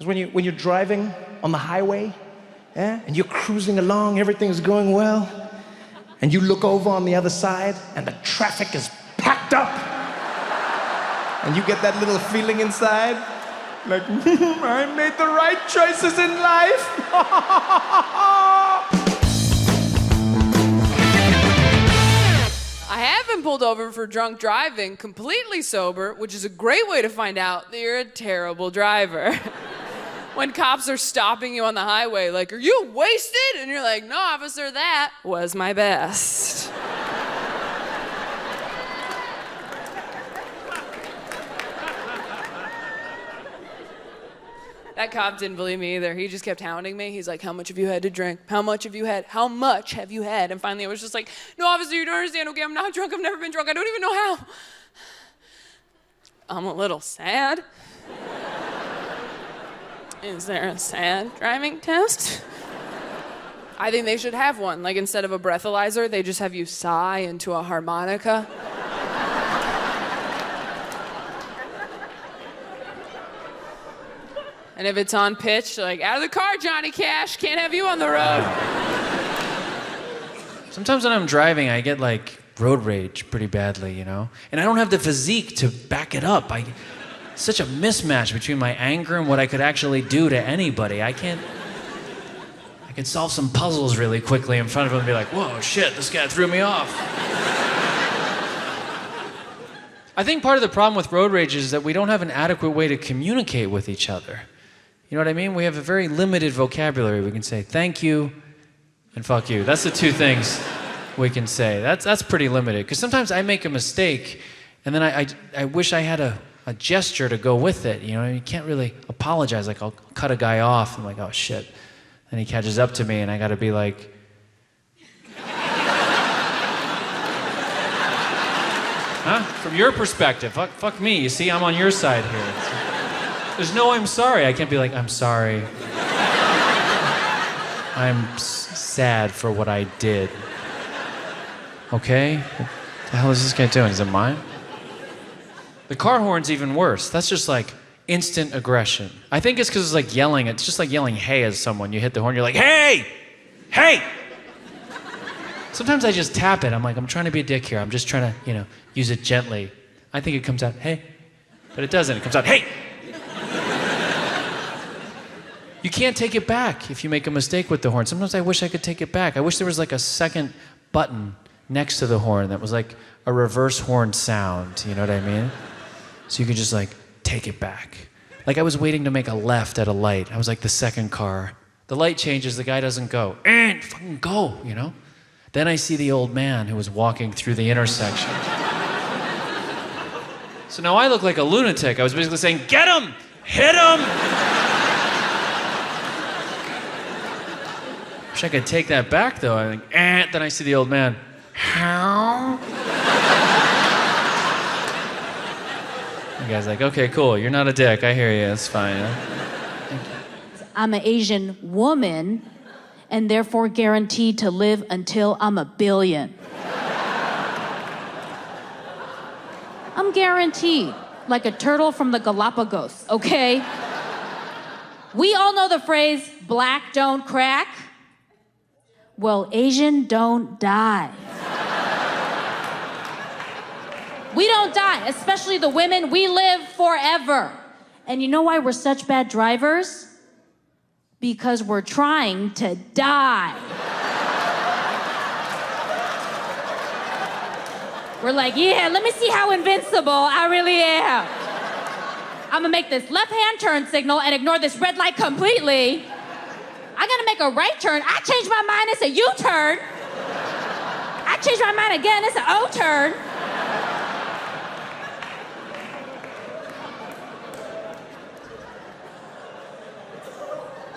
Because when you're driving on the highway, yeah, and you're cruising along, everything's going well, and you look over on the other side, and the traffic is packed up, and you get that little feeling inside, like, I made the right choices in life. I have been pulled over for drunk driving, completely sober, which is a great way to find out that you're a terrible driver. When cops are stopping you on the highway, like, are you wasted? And you're like, no, officer, that was my best. That cop didn't believe me either. He just kept hounding me. He's like, how much have you had to drink? How much have you had? How much have you had? And finally I was just like, no, officer, you don't understand. Okay, I'm not drunk. I've never been drunk. I don't even know how. I'm a little sad. Is there a sad driving test? I think they should have one. Like, instead of a breathalyzer, they just have you sigh into a harmonica. And if it's on pitch, like, out of the car, Johnny Cash, can't have you on the road. Sometimes when I'm driving, I get like road rage pretty badly, you know? And I don't have the physique to back it up. Such a mismatch between my anger and what I could actually do to anybody. I can solve some puzzles really quickly in front of them and be like, whoa, shit, this guy threw me off. I think part of the problem with road rage is that we don't have an adequate way to communicate with each other. You know what I mean? We have a very limited vocabulary. We can say thank you and fuck you. That's the two things we can say. That's pretty limited. Because sometimes I make a mistake and then I wish I had a gesture to go with it. You know, you can't really apologize. Like, I'll cut a guy off and I'm like, oh shit. And he catches up to me and I gotta be like, huh? From your perspective, fuck me. You see, I'm on your side here. There's no I'm sorry. I can't be like, I'm sorry. I'm sad for what I did. Okay? What the hell is this guy doing? Is it mine? The car horn's even worse. That's just like instant aggression. I think it's because it's like yelling. It's just like yelling hey at someone. You hit the horn, you're like, hey! Hey! Sometimes I just tap it. I'm like, I'm trying to be a dick here. I'm just trying to, use it gently. I think it comes out, hey. But it doesn't. It comes out, hey! You can't take it back if you make a mistake with the horn. Sometimes I wish I could take it back. I wish there was like a second button next to the horn that was like a reverse horn sound. You know what I mean? So you could just like take it back. Like I was waiting to make a left at a light. I was like the second car. The light changes, the guy doesn't go. Fucking go, you know? Then I see the old man who was walking through the intersection. So now I look like a lunatic. I was basically saying, get him! Hit him! Wish I could take that back though. I think, then I see the old man. How? The guy's like, okay, cool, you're not a dick, I hear you, it's fine. I'm an Asian woman and therefore guaranteed to live until I'm a billion. I'm guaranteed, like a turtle from the Galapagos, okay? We all know the phrase, black don't crack. Well, Asian don't die. We don't die, especially the women. We live forever. And you know why we're such bad drivers? Because we're trying to die. We're like, yeah, let me see how invincible I really am. I'm gonna make this left-hand turn signal and ignore this red light completely. I'm gonna make a right turn. I change my mind, it's a U-turn. I change my mind again, it's an O-turn.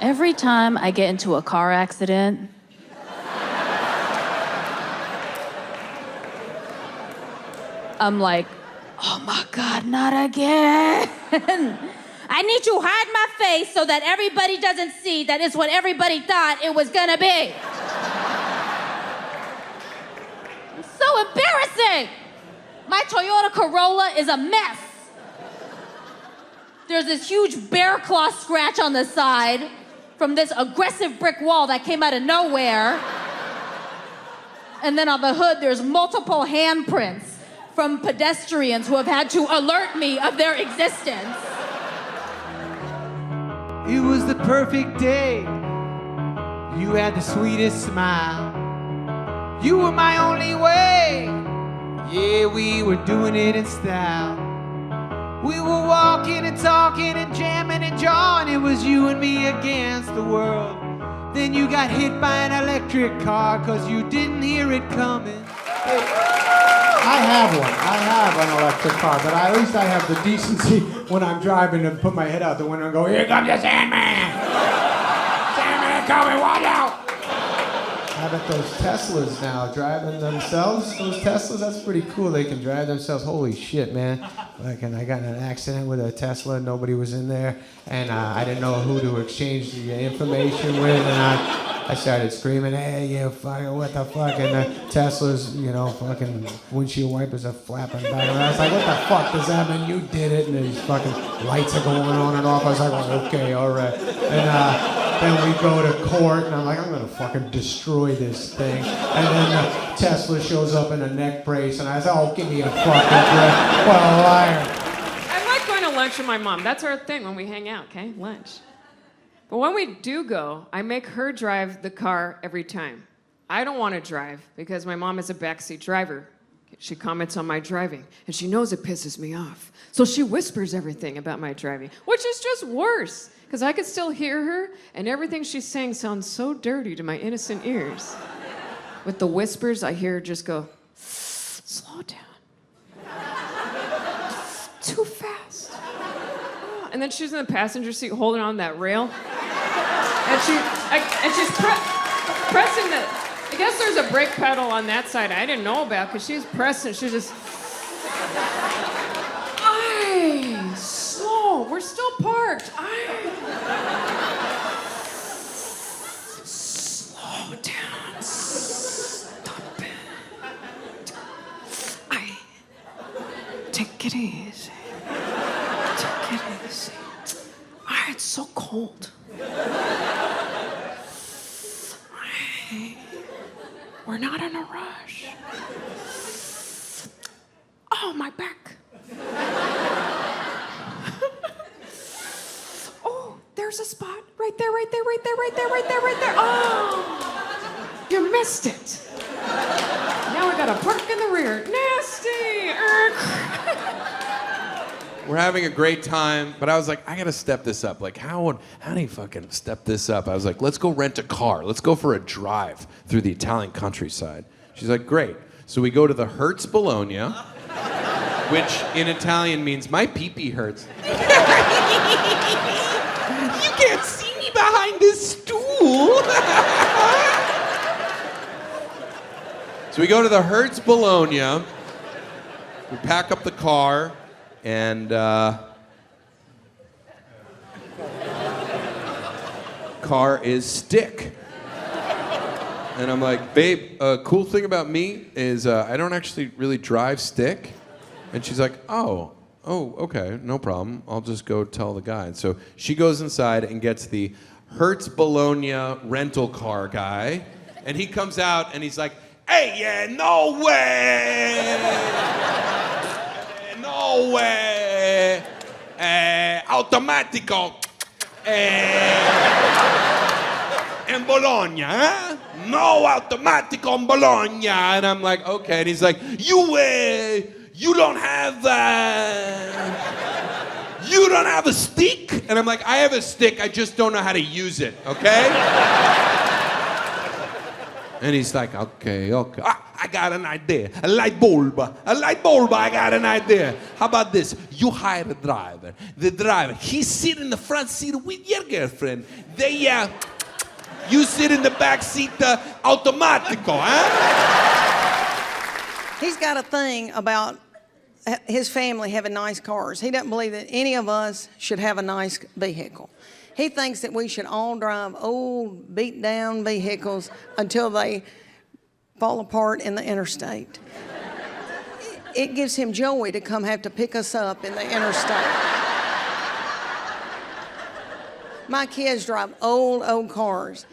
Every time I get into a car accident, I'm like, oh my God, not again. I need to hide my face so that everybody doesn't see that it's what everybody thought it was gonna be. It's so embarrassing. My Toyota Corolla is a mess. there's this huge bear claw scratch on the side from this aggressive brick wall that came out of nowhere. And then on the hood, there's multiple handprints from pedestrians who have had to alert me of their existence. It was the perfect day. You had the sweetest smile. You were my only way. Yeah, we were doing it in style. We were walking and talking and jamming and jawing. It was you and me against the world. Then you got hit by an electric car 'cause you didn't hear it coming. I have one. I have an electric car, but at least I have the decency when I'm driving to put my head out the window and go, here comes the Sandman! Sandman coming, watch out! How about those Teslas now, driving themselves? Those Teslas, that's pretty cool. They can drive themselves. Holy shit, man. Like, and I got in an accident with a Tesla, nobody was in there, and I didn't know who to exchange the information with, and I started screaming, hey, you fucking, what the fuck? And the Tesla's, you know, fucking windshield wipers are flapping back. And I was like, what the fuck does that mean? You did it. And these fucking lights are going on and off. I was like, oh, okay, all right. And then we go to court, and I'm like, I'm gonna fucking destroy this thing. And then the Tesla shows up in a neck brace, and I said, oh, give me a fucking break. What a liar. I like going to lunch with my mom. That's our thing when we hang out, okay? Lunch. But when we do go, I make her drive the car every time. I don't want to drive because my mom is a backseat driver. She comments on my driving, and she knows it pisses me off. So she whispers everything about my driving, which is just worse, because I could still hear her, and everything she's saying sounds so dirty to my innocent ears. With the whispers, I hear her just go, slow down. Too fast. And then she's in the passenger seat holding on that rail. And she's pressing the, I guess there's a brake pedal on that side I didn't know about, because she's pressing, she's just, slow, we're still parked. Slow down, stop it. Take it easy. Take it easy. It's so cold. We're not in a rush. Oh, my back. Oh, there's a spot. Right there, right there, right there, right there, right there, right there. Oh, you missed it. Now we gotta park in the rear. Nasty. We're having a great time, but I was like, I gotta step this up. Like, how do you fucking step this up? I was like, let's go rent a car. Let's go for a drive through the Italian countryside. She's like, great. So we go to the Hertz Bologna, which in Italian means my pee-pee hurts. You can't see me behind this stool. So we go to the Hertz Bologna. We pack up the car. And car is stick. And I'm like, babe, cool thing about me is I don't actually really drive stick. And she's like, oh, okay, no problem. I'll just go tell the guy. And so she goes inside and gets the Hertz Bologna rental car guy. And he comes out and he's like, hey, yeah, no way. No way! Automatico! In Bologna, eh? No automatico in Bologna! And I'm like, okay. And he's like, you don't have you don't have a stick? And I'm like, I have a stick, I just don't know how to use it, okay? And he's like, okay. I got an idea. A light bulb, I got an idea. How about this? You hire a driver. The driver, he sit in the front seat with your girlfriend. You sit in the back seat, automatico, huh? He's got a thing about his family having nice cars. He doesn't believe that any of us should have a nice vehicle. He thinks that we should all drive old, beat-down vehicles until they fall apart in the interstate. It gives him joy to come have to pick us up in the interstate. My kids drive old cars.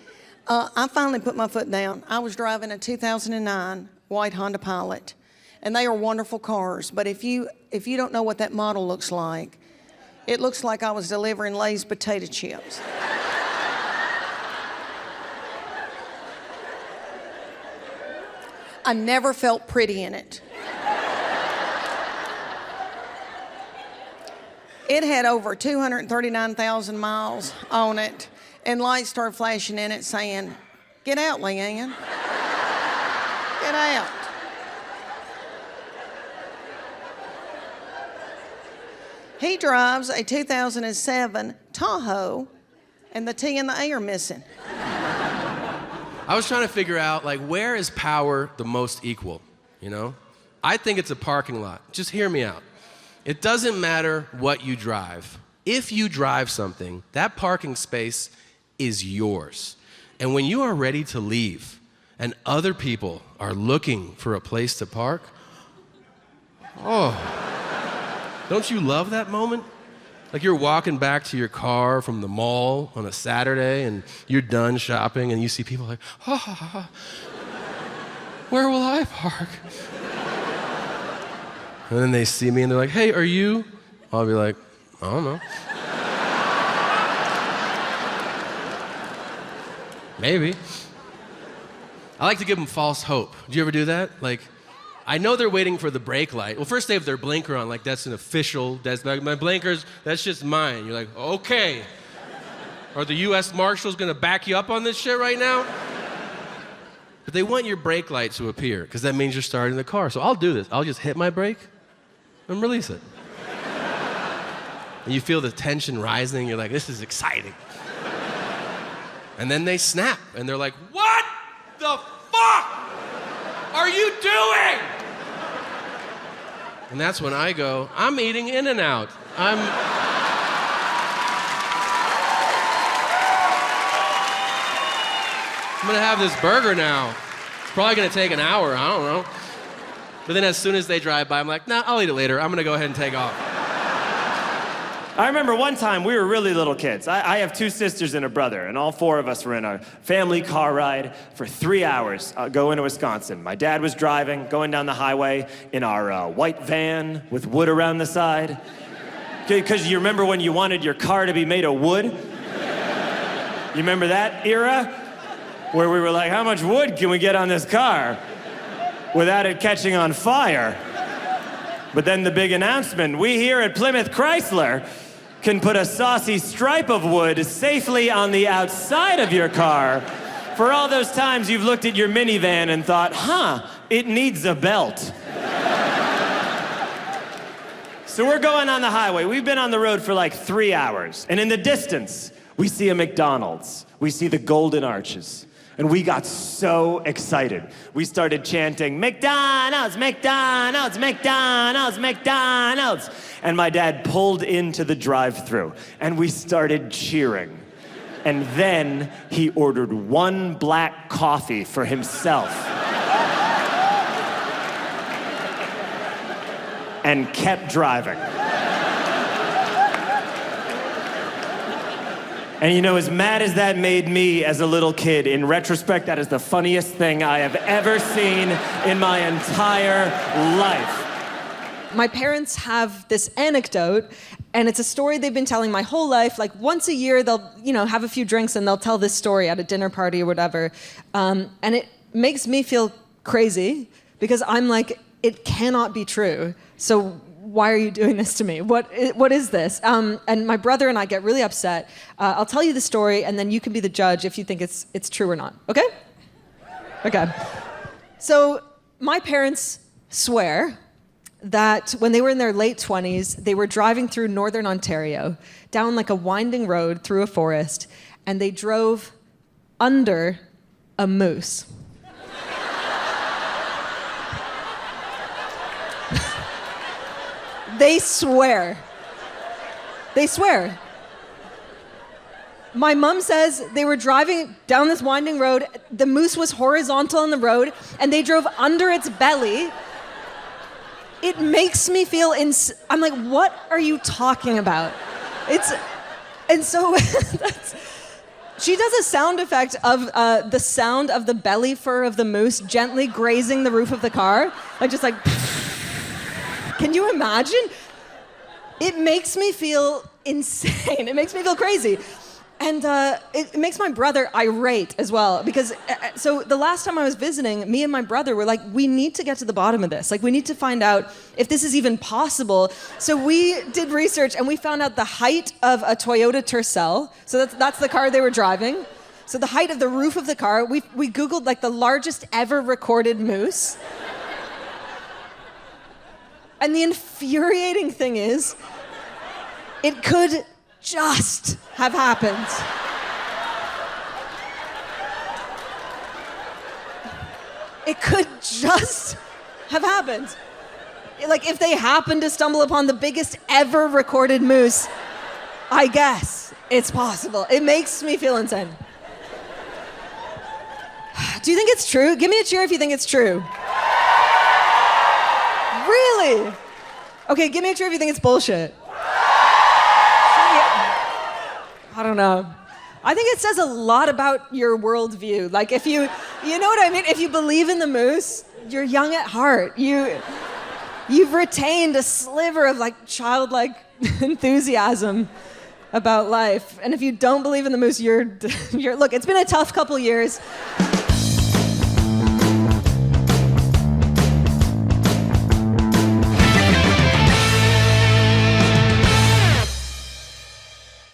I finally put my foot down. I was driving a 2009 white Honda Pilot, and they are wonderful cars. But if you don't know what that model looks like, it looks like I was delivering Lay's potato chips. I never felt pretty in it. It had over 239,000 miles on it, and lights started flashing in it saying, "Get out, Leanne. Get out." He drives a 2007 Tahoe, and the T and the A are missing. I was trying to figure out, like, where is power the most equal, you know? I think it's a parking lot. Just hear me out. It doesn't matter what you drive. If you drive something, that parking space is yours. And when you are ready to leave and other people are looking for a place to park, oh, don't you love that moment? Like you're walking back to your car from the mall on a Saturday and you're done shopping and you see people like, where will I park? And then they see me and they're like, hey, are you? I'll be like, I don't know. Maybe. I like to give them false hope. Do you ever do that? Like, I know they're waiting for the brake light. Well, first they have their blinker on, like that's an official, that's like my blinkers, that's just mine. You're like, okay. Are the US Marshals gonna back you up on this shit right now? But they want your brake light to appear, because that means you're starting the car. So I'll do this. I'll just hit my brake and release it. And you feel the tension rising, you're like, this is exciting. And then they snap, and they're like, what the fuck are you doing? And that's when I go, I'm eating In-N-Out. I'm gonna have this burger now. It's probably gonna take an hour, I don't know. But then as soon as they drive by, I'm like, nah, I'll eat it later. I'm gonna go ahead and take off. I remember one time we were really little kids. I have two sisters and a brother, and all four of us were in our family car ride for 3 hours going to Wisconsin. My dad was driving, going down the highway in our white van with wood around the side. Because you remember when you wanted your car to be made of wood? You remember that era? Where we were like, how much wood can we get on this car without it catching on fire? But then the big announcement, we here at Plymouth Chrysler can put a saucy stripe of wood safely on the outside of your car for all those times you've looked at your minivan and thought, it needs a belt. So we're going on the highway. We've been on the road for like 3 hours. And in the distance, we see a McDonald's. We see the Golden Arches. And we got so excited. We started chanting, McDonald's, McDonald's, McDonald's, McDonald's. And my dad pulled into the drive-thru, and we started cheering. And then he ordered one black coffee for himself. And kept driving. And you know, as mad as that made me as a little kid, in retrospect, that is the funniest thing I have ever seen in my entire life. My parents have this anecdote, and it's a story they've been telling my whole life. Like once a year, they'll, have a few drinks and they'll tell this story at a dinner party or whatever. And it makes me feel crazy because I'm like, it cannot be true. So why are you doing this to me? What is this? And my brother and I get really upset. I'll tell you the story, and then you can be the judge if you think it's true or not. Okay? Okay. So my parents swear that when they were in their late 20s, they were driving through northern Ontario, down like a winding road through a forest, and they drove under a moose. They swear. They swear. My mom says they were driving down this winding road, the moose was horizontal on the road, and they drove under its belly. It makes me feel I'm like, what are you talking about? It's And so she does a sound effect of the sound of the belly fur of the moose gently grazing the roof of the car. Like just like, can you imagine? It makes me feel insane. It makes me feel crazy. And it makes my brother irate as well, because so the last time I was visiting, me and my brother were like, we need to get to the bottom of this. Like, we need to find out if this is even possible. So we did research and we found out the height of a Toyota Tercel. So that's the car they were driving. So the height of the roof of the car, we Googled like the largest ever recorded moose. And the infuriating thing is, it could just have happened. It could just have happened. Like, if they happened to stumble upon the biggest ever recorded moose, I guess it's possible. It makes me feel insane. Do you think it's true? Give me a cheer if you think it's true. Really? Okay, give me a cheer if you think it's bullshit. I don't know. I think it says a lot about your worldview. Like, if you know what I mean? If you believe in the moose, you're young at heart. You've retained a sliver of like childlike enthusiasm about life. And if you don't believe in the moose, look, it's been a tough couple years.